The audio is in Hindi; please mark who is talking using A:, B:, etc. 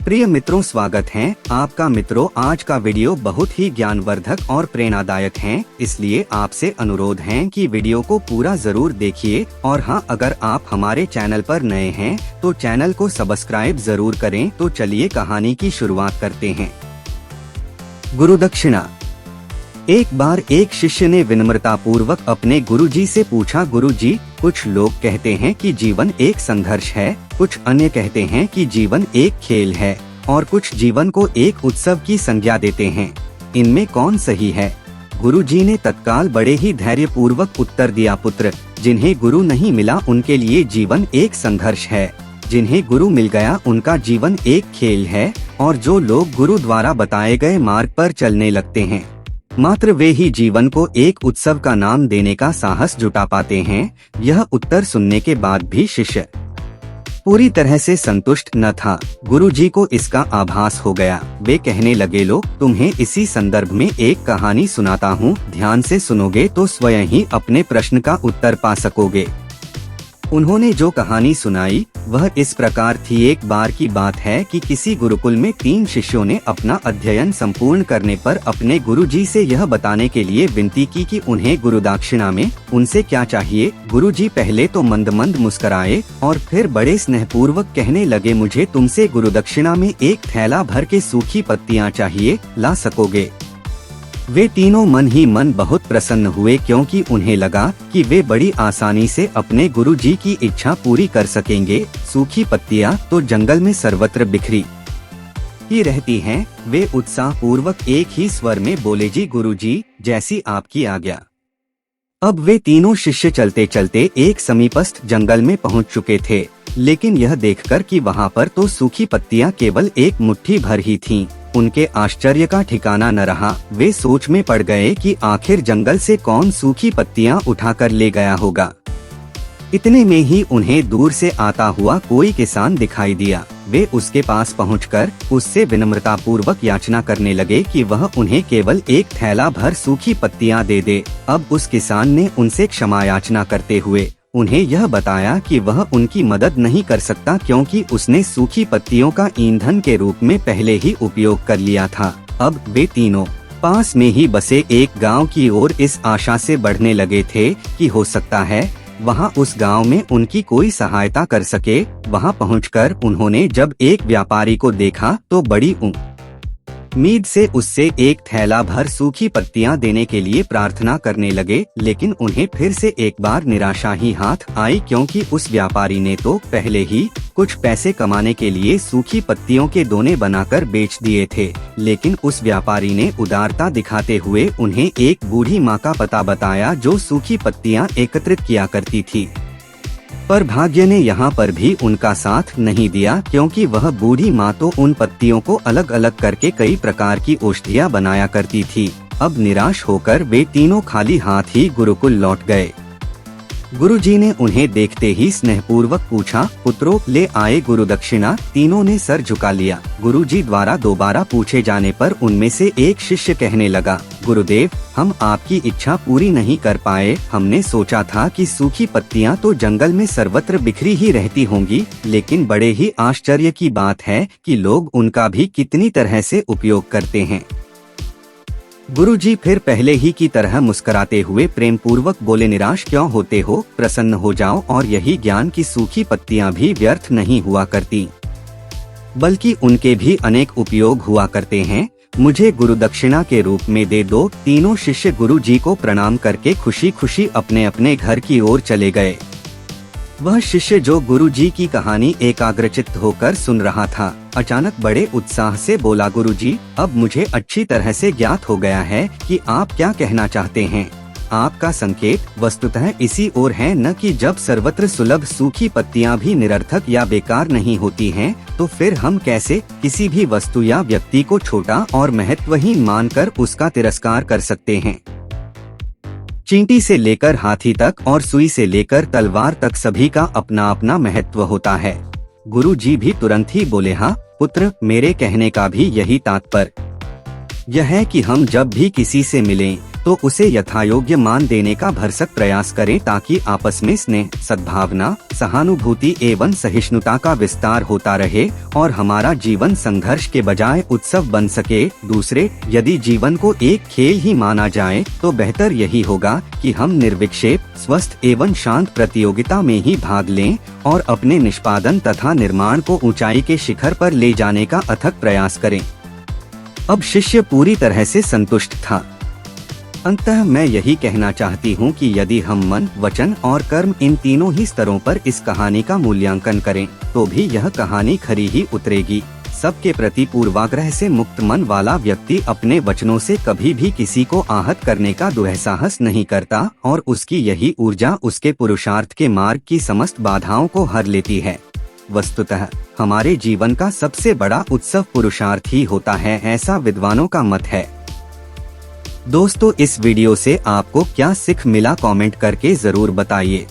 A: प्रिय मित्रों, स्वागत है आपका। मित्रों, आज का वीडियो बहुत ही ज्ञानवर्धक और प्रेरणादायक है, इसलिए आपसे अनुरोध है कि वीडियो को पूरा जरूर देखिए। और हाँ, अगर आप हमारे चैनल पर नए हैं तो चैनल को सब्सक्राइब जरूर करें। तो चलिए कहानी की शुरुआत करते हैं। गुरुदक्षिणा। एक बार एक शिष्य ने विनम्रता पूर्वक अपने गुरुजी से पूछा, गुरुजी, कुछ लोग कहते हैं कि जीवन एक संघर्ष है, कुछ अन्य कहते हैं कि जीवन एक खेल है, और कुछ जीवन को एक उत्सव की संज्ञा देते हैं। इनमें कौन सही है? गुरुजी ने तत्काल बड़े ही धैर्य पूर्वक उत्तर दिया, पुत्र, जिन्हें गुरु नहीं मिला उनके लिए जीवन एक संघर्ष है, जिन्हें गुरु मिल गया उनका जीवन एक खेल है, और जो लोग गुरु द्वारा बताए गए मार्ग पर चलने लगते हैं, मात्र वे ही जीवन को एक उत्सव का नाम देने का साहस जुटा पाते हैं। यह उत्तर सुनने के बाद भी शिष्य पूरी तरह से संतुष्ट न था। गुरुजी को इसका आभास हो गया। वे कहने लगे, लो, तुम्हें इसी संदर्भ में एक कहानी सुनाता हूँ, ध्यान से सुनोगे तो स्वयं ही अपने प्रश्न का उत्तर पा सकोगे। उन्होंने जो कहानी सुनाई वह इस प्रकार थी। एक बार की बात है कि किसी गुरुकुल में 3 शिष्यों ने अपना अध्ययन संपूर्ण करने पर अपने गुरुजी से यह बताने के लिए विनती की कि उन्हें गुरुदक्षिणा में उनसे क्या चाहिए। गुरुजी पहले तो मंद मंद मुस्कुराए और फिर बड़े स्नेहपूर्वक कहने लगे, मुझे तुमसे गुरुदक्षिणा में एक थैला भर के सूखी पत्तियां चाहिए, ला सकोगे? वे तीनों मन ही मन बहुत प्रसन्न हुए, क्योंकि उन्हें लगा कि वे बड़ी आसानी से अपने गुरुजी की इच्छा पूरी कर सकेंगे। सूखी पत्तियां तो जंगल में सर्वत्र बिखरी ही रहती हैं। वे उत्साह पूर्वक एक ही स्वर में बोले, जी गुरुजी, जैसी आपकी आज्ञा। अब वे तीनों शिष्य चलते चलते एक समीपस्थ जंगल में पहुंच चुके थे, लेकिन यह देखकर कि वहां पर तो सूखी पत्तियां केवल एक मुट्ठी भर ही थीं, उनके आश्चर्य का ठिकाना न रहा। वे सोच में पड़ गए कि आखिर जंगल से कौन सूखी पत्तियां उठाकर ले गया होगा। इतने में ही उन्हें दूर से आता हुआ कोई किसान दिखाई दिया। वे उसके पास पहुंचकर उससे विनम्रता पूर्वक याचना करने लगे कि वह उन्हें केवल एक थैला भर सूखी पत्तियां दे दे। अब उस किसान ने उनसे क्षमा याचना करते हुए उन्हें यह बताया कि वह उनकी मदद नहीं कर सकता, क्योंकि उसने सूखी पत्तियों का ईंधन के रूप में पहले ही उपयोग कर लिया था। अब वे तीनों पास में ही बसे एक गांव की ओर इस आशा से बढ़ने लगे थे कि हो सकता है वहां उस गांव में उनकी कोई सहायता कर सके। वहां पहुंचकर उन्होंने जब एक व्यापारी को देखा तो बड़ी उम्मीद से उससे एक थैला भर सूखी पत्तियां देने के लिए प्रार्थना करने लगे, लेकिन उन्हें फिर से एक बार निराशा ही हाथ आई, क्योंकि उस व्यापारी ने तो पहले ही कुछ पैसे कमाने के लिए सूखी पत्तियों के दोने बनाकर बेच दिए थे। लेकिन उस व्यापारी ने उदारता दिखाते हुए उन्हें एक बूढ़ी माँ का पता बताया जो सूखी पत्तियां एकत्रित किया करती थी। पर भाग्य ने यहाँ पर भी उनका साथ नहीं दिया, क्योंकि वह बूढ़ी माँ तो उन पत्तियों को अलग अलग करके कई प्रकार की औषधियाँ बनाया करती थी। अब निराश होकर वे तीनों खाली हाथ ही गुरुकुल लौट गए। गुरुजी ने उन्हें देखते ही स्नेहपूर्वक पूछा, पुत्रों, ले आए गुरुदक्षिणा? तीनों ने सर झुका लिया। गुरुजी द्वारा दोबारा पूछे जाने पर उनमें से एक शिष्य कहने लगा, गुरुदेव, हम आपकी इच्छा पूरी नहीं कर पाए। हमने सोचा था कि सूखी पत्तियां तो जंगल में सर्वत्र बिखरी ही रहती होंगी, लेकिन बड़े ही आश्चर्य की बात है कि लोग उनका भी कितनी तरह से उपयोग करते हैं। गुरुजी फिर पहले ही की तरह मुस्कुराते हुए प्रेम पूर्वक बोले, निराश क्यों होते हो? प्रसन्न हो जाओ, और यही ज्ञान की सूखी पत्तियां भी व्यर्थ नहीं हुआ करती, बल्कि उनके भी अनेक उपयोग हुआ करते हैं। मुझे गुरुदक्षिणा के रूप में दे दो। तीनों शिष्य गुरुजी को प्रणाम करके खुशी खुशी अपने अपने घर की ओर चले गए। वह शिष्य जो गुरुजी की कहानी एकाग्रचित्त होकर सुन रहा था, अचानक बड़े उत्साह से बोला, गुरुजी, अब मुझे अच्छी तरह से ज्ञात हो गया है कि आप क्या कहना चाहते हैं। आपका संकेत वस्तुतः इसी ओर है, न कि जब सर्वत्र सुलभ सूखी पत्तियां भी निरर्थक या बेकार नहीं होती हैं, तो फिर हम कैसे किसी भी वस्तु या व्यक्ति को छोटा और महत्वहीन मानकर उसका तिरस्कार कर सकते हैं। चींटी से लेकर हाथी तक और सुई से लेकर तलवार तक सभी का अपना अपना महत्व होता है। गुरुजी भी तुरंत ही बोले, हाँ पुत्र, मेरे कहने का भी यही तात्पर्य यह है कि हम जब भी किसी से मिलें तो उसे यथायोग्य मान देने का भरसक प्रयास करें ताकि आपस में स्नेह, सद्भावना, सहानुभूति एवं सहिष्णुता का विस्तार होता रहे और हमारा जीवन संघर्ष के बजाय उत्सव बन सके। दूसरे, यदि जीवन को एक खेल ही माना जाए तो बेहतर यही होगा कि हम निर्विक्षेप, स्वस्थ एवं शांत प्रतियोगिता में ही भाग लें और अपने निष्पादन तथा निर्माण को ऊंचाई के शिखर पर ले जाने का अथक प्रयास करें। अब शिष्य पूरी तरह से संतुष्ट था। अंततः मैं यही कहना चाहती हूँ कि यदि हम मन, वचन और कर्म इन तीनों ही स्तरों पर इस कहानी का मूल्यांकन करें तो भी यह कहानी खरी ही उतरेगी। सबके प्रति पूर्वाग्रह से मुक्त मन वाला व्यक्ति अपने वचनों से कभी भी किसी को आहत करने का दुस्साहस नहीं करता और उसकी यही ऊर्जा उसके पुरुषार्थ के मार्ग की समस्त बाधाओं को हर लेती है। वस्तुतः हमारे जीवन का सबसे बड़ा उत्सव पुरुषार्थ ही होता है, ऐसा विद्वानों का मत है। दोस्तों, इस वीडियो से आपको क्या सीख मिला कमेंट करके जरूर बताइए।